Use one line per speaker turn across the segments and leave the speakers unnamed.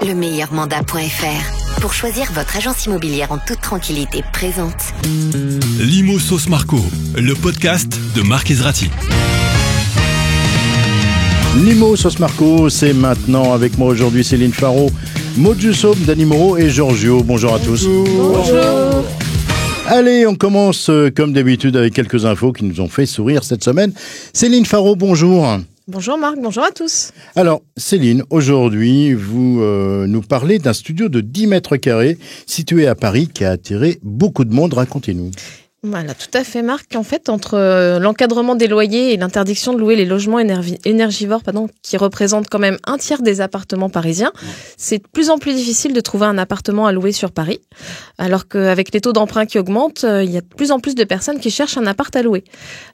lemeilleurmandat.fr pour choisir votre agence immobilière en toute tranquillité présente
Limo Sauce Marco, le podcast de Marc Ezrati.
Limo Sauce Marco, c'est maintenant avec moi aujourd'hui Céline Faro, Maud Jussob, Dani Moreau et Giorgio. Bonjour à tous.
Bonjour.
Allez, on commence comme d'habitude avec quelques infos qui nous ont fait sourire cette semaine. Céline Faro, bonjour.
Bonjour Marc, bonjour à tous.
Alors Céline, aujourd'hui vous nous parlez d'un studio de 10 mètres carrés situé à Paris qui a attiré beaucoup de monde. Racontez-nous.
Voilà, tout à fait Marc. En fait, entre l'encadrement des loyers et l'interdiction de louer les logements énergivores, qui représentent quand même un tiers des appartements parisiens, c'est de plus en plus difficile de trouver un appartement à louer sur Paris. Alors qu'avec les taux d'emprunt qui augmentent, il y a de plus en plus de personnes qui cherchent un appart à louer.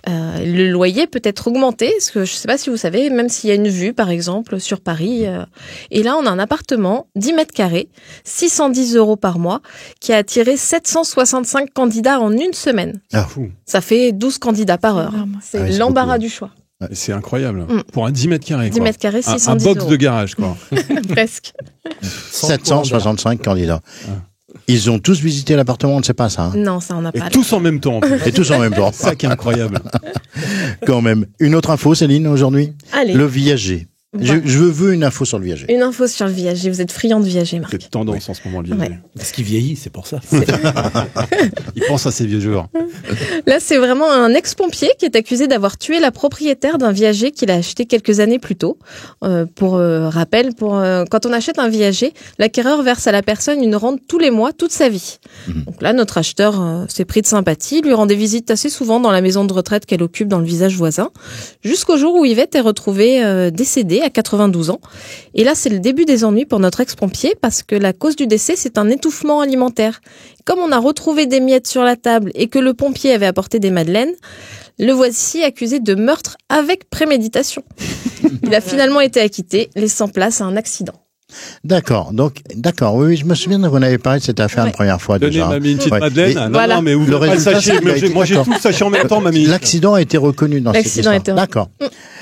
Le loyer peut être augmenté, parce que je ne sais pas si vous savez, même s'il y a une vue, par exemple, sur Paris. Et là, on a un appartement, 10 mètres carrés, 610 € par mois, qui a attiré 765 candidats en une semaine.
Ah, fou.
Ça fait 12 candidats par heure. C'est l'embarras du choix.
C'est incroyable. Pour un 10 mètres carrés.
10 mètres carrés, 610
un box
€.
de garage, quoi.
Presque.
765 candidats. Ils ont tous visité l'appartement, on ne sait pas ça.
Non, ça on n'a
Et
pas.
tous en même temps.
Et tous en même temps.
C'est ça qui est incroyable.
Quand même. Une autre info, Céline, aujourd'hui.
Allez.
Le viager. Je veux une info sur le viager.
Une info sur le viager. Vous êtes friand de viager, Marc.
C'est tendance en ce moment, le viager.
Ouais.
Parce qu'il vieillit, c'est pour ça.
Il pense à ses vieux jours.
Là, c'est vraiment un ex-pompier qui est accusé d'avoir tué la propriétaire d'un viager qu'il a acheté quelques années plus tôt. Pour rappel, quand on achète un viager, l'acquéreur verse à la personne une rente tous les mois, toute sa vie. Donc là, notre acheteur s'est pris de sympathie, lui rendait visite assez souvent dans la maison de retraite qu'elle occupe dans le village voisin, jusqu'au jour où Yvette est retrouvée décédée à 92 ans. Et là, c'est le début des ennuis pour notre ex-pompier parce que la cause du décès, c'est un étouffement alimentaire. Comme on a retrouvé des miettes sur la table et que le pompier avait apporté des madeleines, le voici accusé de meurtre avec préméditation. Il a finalement été acquitté, laissant place à un accident.
D'accord, oui, je me souviens qu'on avait parlé de cette affaire la première fois
Donnez,
déjà.
mamie, une petite
Ouais.
madeleine.
Et
Non,
voilà.
non, mais ouvrez
Le
pas le
résultat,
sachet.
c'est qu'il a été-
Moi, j'ai tout le sachet en même temps, mamie.
L'accident a été reconnu dans cette
L'accident a
histoire.
été
D'accord.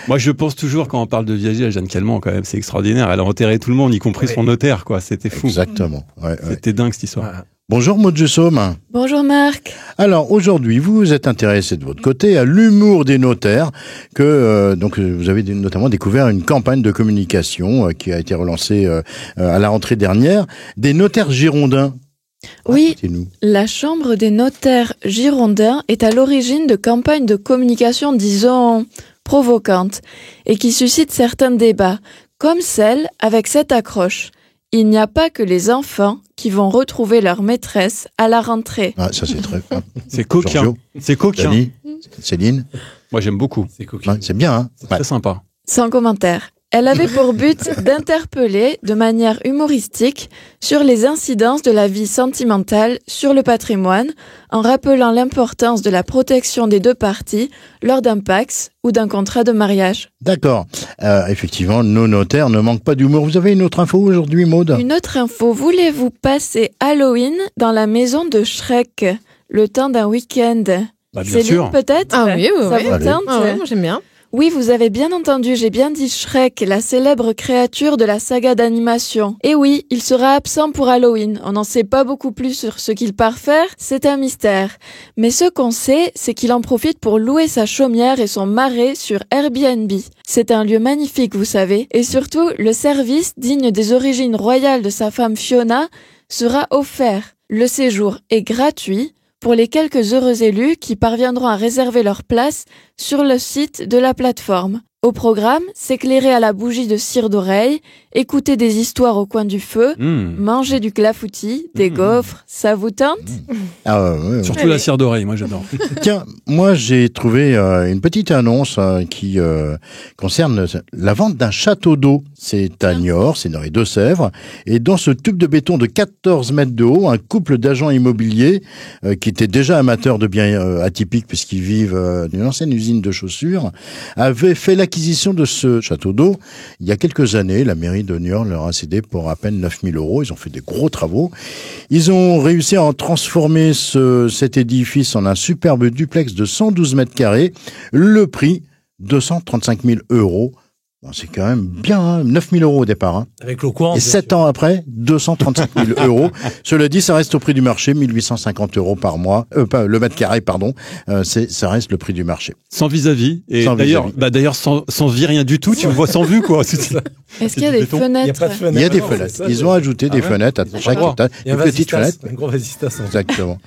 Moi, je pense toujours, quand on parle de viager à Jeanne Calment, quand même, c'est extraordinaire. Elle a enterré tout le monde, y compris son notaire, quoi. C'était fou.
Exactement. Ouais.
C'était dingue, cette histoire.
Bonjour Maud Jussob.
Bonjour Marc.
Alors aujourd'hui, vous vous êtes intéressé de votre côté à l'humour des notaires, donc vous avez notamment découvert une campagne de communication qui a été relancée à la rentrée dernière, des notaires girondins.
Oui,
Racontez-nous.
la Chambre des notaires girondins est à l'origine de campagnes de communication, disons, provocantes, et qui suscitent certains débats, comme celle avec cette accroche. Il n'y a pas que les enfants qui vont retrouver leur maîtresse à la rentrée.
Ah, ça c'est très.
C'est coquin.
Giorgio.
C'est coquin.
Dani, Céline,
Moi, j'aime beaucoup.
C'est coquin.
ouais, c'est bien. Hein.
C'est très sympa.
Sans commentaire. Elle avait pour but d'interpeller de manière humoristique sur les incidences de la vie sentimentale sur le patrimoine, en rappelant l'importance de la protection des deux parties lors d'un PACS ou d'un contrat de mariage.
D'accord. Effectivement, nos notaires ne manquent pas d'humour. Vous avez une autre info aujourd'hui, Maud?
Une autre info, voulez-vous passer Halloween dans la maison de Shrek le temps d'un week-end?
Bah, bien
Céline,
sûr.
peut-être?
Ah oui, oui,
Ça
oui.
vous
Allez.
tente?
Ah ouais, moi j'aime bien.
Oui, vous avez bien entendu, j'ai bien dit Shrek, la célèbre créature de la saga d'animation. Et oui, il sera absent pour Halloween. On n'en sait pas beaucoup plus sur ce qu'il part faire, c'est un mystère. Mais ce qu'on sait, c'est qu'il en profite pour louer sa chaumière et son marais sur Airbnb. C'est un lieu magnifique, vous savez. Et surtout, le service, digne des origines royales de sa femme Fiona, sera offert. Le séjour est gratuit pour les quelques heureux élus qui parviendront à réserver leur place sur le site de la plateforme. Au programme, s'éclairer à la bougie de cire d'oreille, écouter des histoires au coin du feu, manger du clafoutis, des gaufres, ça vous tente?
Ah, ouais.
Surtout la cire d'oreille, moi, j'adore.
Tiens, moi j'ai trouvé une petite annonce qui concerne la vente d'un château d'eau. C'est à Niort, c'est dans les Deux-Sèvres. Et dans ce tube de béton de 14 mètres de haut, un couple d'agents immobiliers qui étaient déjà amateurs de biens atypiques puisqu'ils vivent d'une ancienne usine de chaussures, avait fait l'acquisition de ce château d'eau il y a quelques années. La mairie de Niort leur a cédé pour à peine 9 000 €. Ils ont fait des gros travaux. Ils ont réussi à en transformer cet édifice en un superbe duplex de 112 mètres carrés. Le prix, 235 000 €. Bon, c'est quand même bien, hein, 9 000 euros au départ. Hein.
Avec le courant.
Et 7 ans après, 235 000 euros. Cela dit, ça reste au prix du marché, 1 850 euros par mois. Pas le mètre carré, pardon. Ça reste le prix du marché.
Sans vis-à-vis. Et
Sans
d'ailleurs,
vis-à-vis.
sans vie, rien du tout. Tu me vois sans vue, quoi.
Est-ce qu'il y a des
Il n'y a
fenêtres?
pas de fenêtre.
Il y a des
Non,
fenêtres.
c'est ça,
Ils ont ajouté des fenêtres à chaque étage.
Il y a
Des petites fenêtres.
un gros vasistas.
Exactement.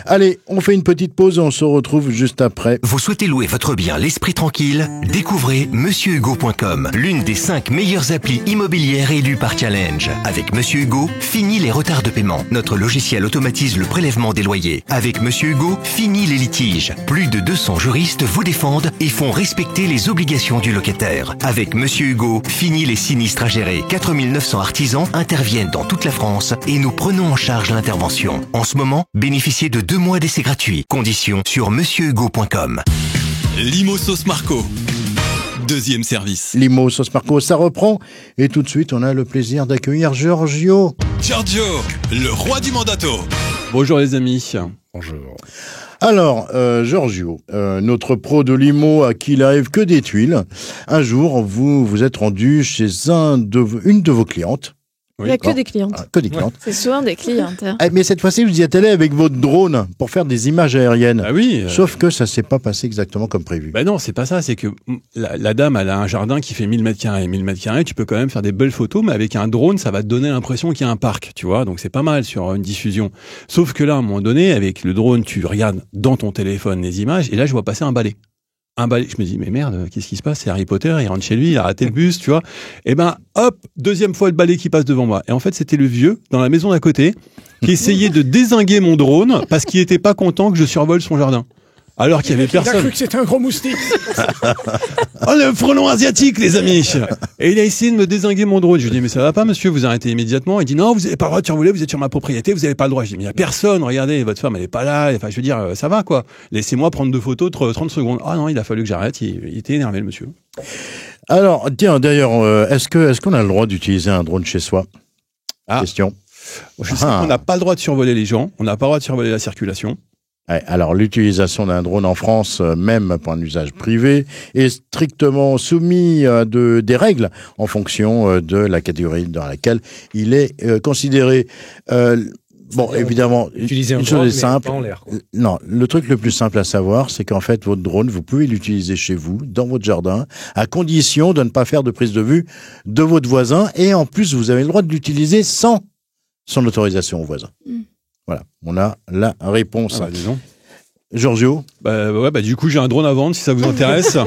Allez, on fait une petite pause et on se retrouve juste après.
Vous souhaitez louer votre bien l'esprit tranquille? Découvrez MonsieurHugo.com, l'une des 5 meilleures applis immobilières élues par Challenge. Avec Monsieur Hugo, fini les retards de paiement. Notre logiciel automatise le prélèvement des loyers. Avec Monsieur Hugo, fini les litiges. Plus de 200 juristes vous défendent et font respecter les obligations du locataire. Avec Monsieur Hugo, fini les sinistres à gérer. 4900 artisans interviennent dans toute la France et nous prenons en charge l'intervention. En ce moment, bénéficiez de 2 mois d'essai gratuit. Conditions sur MonsieurHugo.com.
Limo Sauce Marco. Deuxième service.
Limo Sauce Marco, ça reprend. Et tout de suite, on a le plaisir d'accueillir Giorgio.
Giorgio, le roi du mandato.
Bonjour les amis.
Bonjour.
Alors, Giorgio, notre pro de limo à qui il arrive que des tuiles. Un jour, vous êtes rendu chez une de vos clientes.
Il n'y a que des clientes.
Ah, que des clientes.
C'est souvent des clientes. Hein.
Mais cette fois-ci, vous y êtes allé avec votre drone pour faire des images aériennes.
Ah oui.
Sauf que ça s'est pas passé exactement comme prévu.
Ben non, c'est pas ça. C'est que la dame, elle a un jardin qui fait 1000 mètres carrés. 1000 mètres carrés, tu peux quand même faire des belles photos, mais avec un drone, ça va te donner l'impression qu'il y a un parc, tu vois. Donc c'est pas mal sur une diffusion. Sauf que là, à un moment donné, avec le drone, tu regardes dans ton téléphone les images, et là, je vois passer un balai. Je me dis, mais merde, qu'est-ce qui se passe? C'est Harry Potter, il rentre chez lui, il a raté le bus, tu vois. Et ben, hop, deuxième fois le balai qui passe devant moi. Et en fait, c'était le vieux, dans la maison d'à côté, qui essayait de dézinguer mon drone parce qu'il était pas content que je survole son jardin. Alors qu'il y avait
Il a
personne.
cru que c'était un gros moustique.
Oh, le frelon asiatique, les amis! Et il a essayé de me dézinguer mon drone. Je lui dis, mais ça va pas, monsieur, vous arrêtez immédiatement. Il dit, non, vous n'avez pas le droit de survoler, vous êtes sur ma propriété, vous n'avez pas le droit. Je dis, mais il y a personne, regardez, votre femme, elle est pas là. Enfin, je veux dire, ça va, quoi. Laissez-moi prendre 2 photos de 30 secondes. Ah non, il a fallu que j'arrête. Il était énervé, le monsieur.
Alors, tiens, d'ailleurs, est-ce qu'on a le droit d'utiliser un drone chez soi? Question.
Je sais qu'on n'a pas le droit de survoler les gens, on n'a pas le droit de survoler la circulation.
Ouais, alors, l'utilisation d'un drone en France, même pour un usage privé, est strictement soumis à des règles en fonction de la catégorie dans laquelle il est considéré. Bon, évidemment,
Utiliser un
une
drone,
chose est
mais
simple.
pas en l'air, quoi.
Non, le truc le plus simple à savoir, c'est qu'en fait, votre drone, vous pouvez l'utiliser chez vous, dans votre jardin, à condition de ne pas faire de prise de vue de votre voisin. Et en plus, vous avez le droit de l'utiliser sans son autorisation au voisin. Voilà, on a la réponse.
Disons.
Giorgio,
Du coup, j'ai un drone à vendre si ça vous intéresse.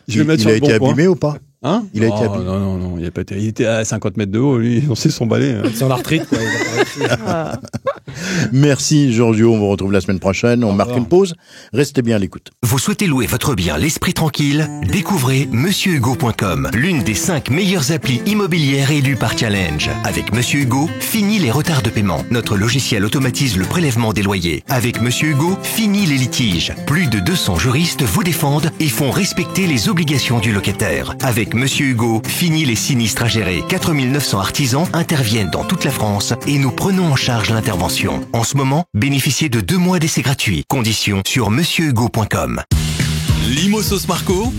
Je vais le mettre
il
sur
a
le
été
bon
abîmé ou pas?
Hein?
Il a été abîmé.
Non, il a pas été. Il était à 50 mètres de haut, lui, on sait son balai.
C'est en la retraite, quoi. Il a pas réussi.
Merci Giorgio, on vous retrouve la semaine prochaine. On marque une pause. Restez bien à l'écoute.
Vous souhaitez louer votre bien l'esprit tranquille? Découvrez MonsieurHugo.com, l'une des 5 meilleures applis immobilières élues par Challenge. Avec Monsieur Hugo, fini les retards de paiement. Notre logiciel automatise le prélèvement des loyers. Avec Monsieur Hugo, fini les litiges. Plus de 200 juristes vous défendent et font respecter les obligations du locataire. Avec Monsieur Hugo, fini les sinistres à gérer. 4900 artisans interviennent dans toute la France et nous prenons en charge l'intervention. En ce moment, bénéficiez de 2 mois d'essai gratuit. Conditions sur MonsieurHugo.com.
Limo Sauce Marco.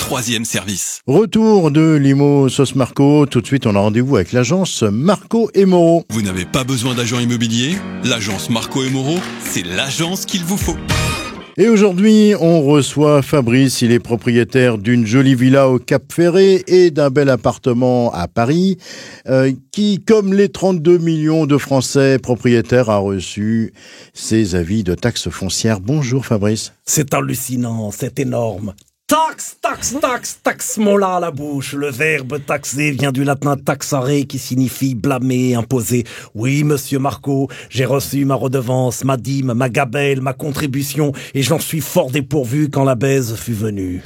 Troisième service.
Retour de Limo Sauce Marco. Tout de suite, on a rendez-vous avec l'agence Marco et Moreau.
Vous n'avez pas besoin d'agent immobilier? L'agence Marco et Moreau, c'est l'agence qu'il vous faut.
Et aujourd'hui, on reçoit Fabrice. Il est propriétaire d'une jolie villa au Cap Ferré et d'un bel appartement à Paris, qui, comme les 32 millions de Français propriétaires, a reçu ses avis de taxes foncières. Bonjour Fabrice.
C'est hallucinant, c'est énorme. Taxe, taxe, taxe, taxe-moi-la à la bouche. Le verbe taxer vient du latin taxare qui signifie blâmer, imposer. Oui, monsieur Marco, j'ai reçu ma redevance, ma dîme, ma gabelle, ma contribution et j'en suis fort dépourvu quand la baise fut venue.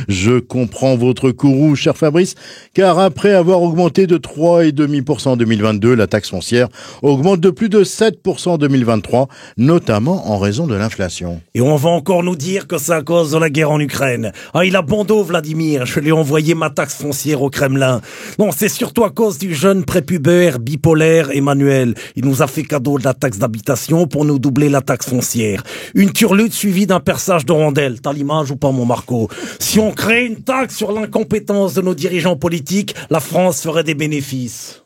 Je comprends votre courroux, cher Fabrice, car après avoir augmenté de 3,5% en 2022, la taxe foncière augmente de plus de 7% en 2023, notamment en raison de l'inflation.
Et on va encore nous dire que c'est à cause de la guerre en Ukraine. l'Ukraine. Ah, il a bon dos, Vladimir. Je lui ai envoyé ma taxe foncière au Kremlin. Non, c'est surtout à cause du jeune prépubère bipolaire Emmanuel. Il nous a fait cadeau de la taxe d'habitation pour nous doubler la taxe foncière. Une turlute suivie d'un perçage de rondelles. T'as l'image ou pas, mon Marco? Si on crée une taxe sur l'incompétence de nos dirigeants politiques, la France ferait des bénéfices.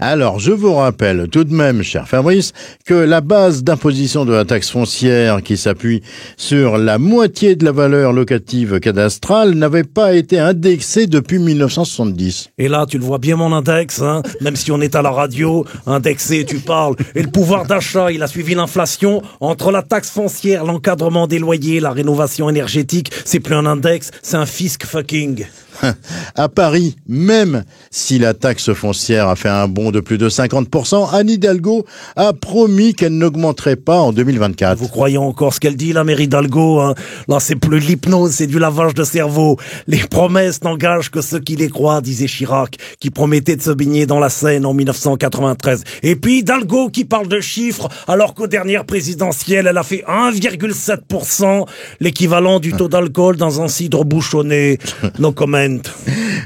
Alors, je vous rappelle tout de même, cher Fabrice, que la base d'imposition de la taxe foncière, qui s'appuie sur la moitié de la valeur locative cadastrale, n'avait pas été indexée depuis 1970.
Et là, tu le vois bien mon index, hein? Même si on est à la radio, indexé, tu parles. Et le pouvoir d'achat, il a suivi l'inflation. Entre la taxe foncière, l'encadrement des loyers, la rénovation énergétique, c'est plus un index, c'est un fisc fucking.
À Paris, même si la taxe foncière a fait un bond de plus de 50%, Anne Hidalgo a promis qu'elle n'augmenterait pas en 2024.
Vous croyez encore ce qu'elle dit, la mère Hidalgo, hein? Là, c'est plus l'hypnose, c'est du lavage de cerveau. Les promesses n'engagent que ceux qui les croient, disait Chirac, qui promettait de se baigner dans la Seine en 1993. Et puis Hidalgo qui parle de chiffres, alors qu'aux dernières présidentielles, elle a fait 1,7%, l'équivalent du taux d'alcool dans un cidre bouchonné. No comment.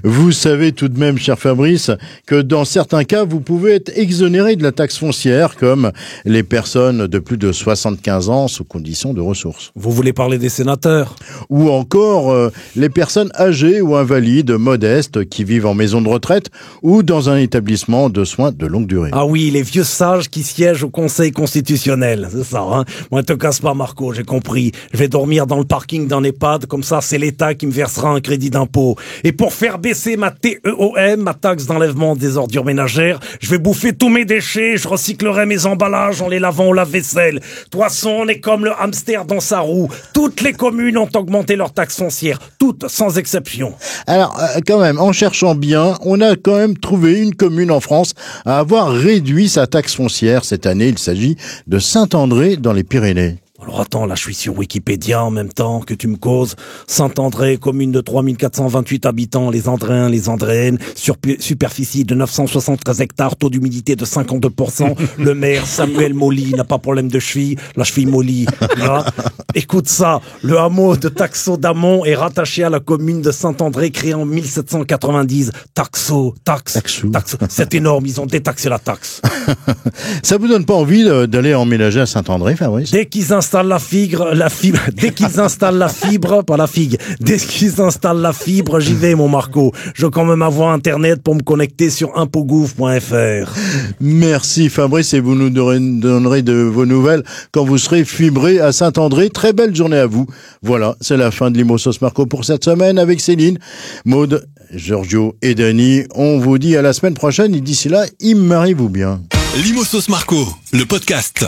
Vous savez tout de même, cher Fabrice, que dans certains cas, vous pouvez être exonéré de la taxe foncière, comme les personnes de plus de 75 ans sous condition de ressources.
Vous voulez parler des sénateurs?
Ou encore les personnes âgées ou invalides, modestes, qui vivent en maison de retraite ou dans un établissement de soins de longue durée.
Ah oui, les vieux sages qui siègent au Conseil constitutionnel, c'est ça, hein? Moi, te casse pas, Marco, j'ai compris. Je vais dormir dans le parking d'un EHPAD, comme ça, c'est l'État qui me versera un crédit d'impôt. Et pour faire baisser ma TEOM, ma taxe d'enlèvement des ordures ménagères, je vais bouffer tous mes déchets, je recyclerai mes emballages en les lavant au lave-vaisselle. De toute façon, on est comme le hamster dans sa roue. Toutes les communes ont augmenté leur taxe foncière, toutes sans exception.
Alors, quand même, en cherchant bien, on a quand même trouvé une commune en France à avoir réduit sa taxe foncière cette année. Il s'agit de Saint-André dans les Pyrénées.
Alors attends, là je suis sur Wikipédia en même temps que tu me causes. Saint-André, commune de 3428 habitants, les Andréens, les Andréennes, superficie de 973 hectares, taux d'humidité de 52%. Le maire Samuel Molly n'a pas problème de cheville, la cheville Molly. Là. Écoute ça, le hameau de Taxo d'Amont est rattaché à la commune de Saint-André créée en 1790. Taxo. C'est énorme, ils ont détaxé la taxe.
Ça vous donne pas envie d'aller emménager à Saint-André, Fabrice?
Dès qu'ils installent dès qu'ils installent la fibre, pas la figue, dès qu'ils installent la fibre, j'y vais, mon Marco. Je veux quand même avoir Internet pour me connecter sur impogouv.fr.
Merci, Fabrice, et vous nous donnerez de vos nouvelles quand vous serez fibré à Saint-André. Très belle journée à vous. Voilà, c'est la fin de l'Imo Sauce Marco pour cette semaine avec Céline, Maude, Giorgio et Dany. On vous dit à la semaine prochaine et d'ici là, imarrez-vous bien.
L'Imo Sauce Marco, le podcast.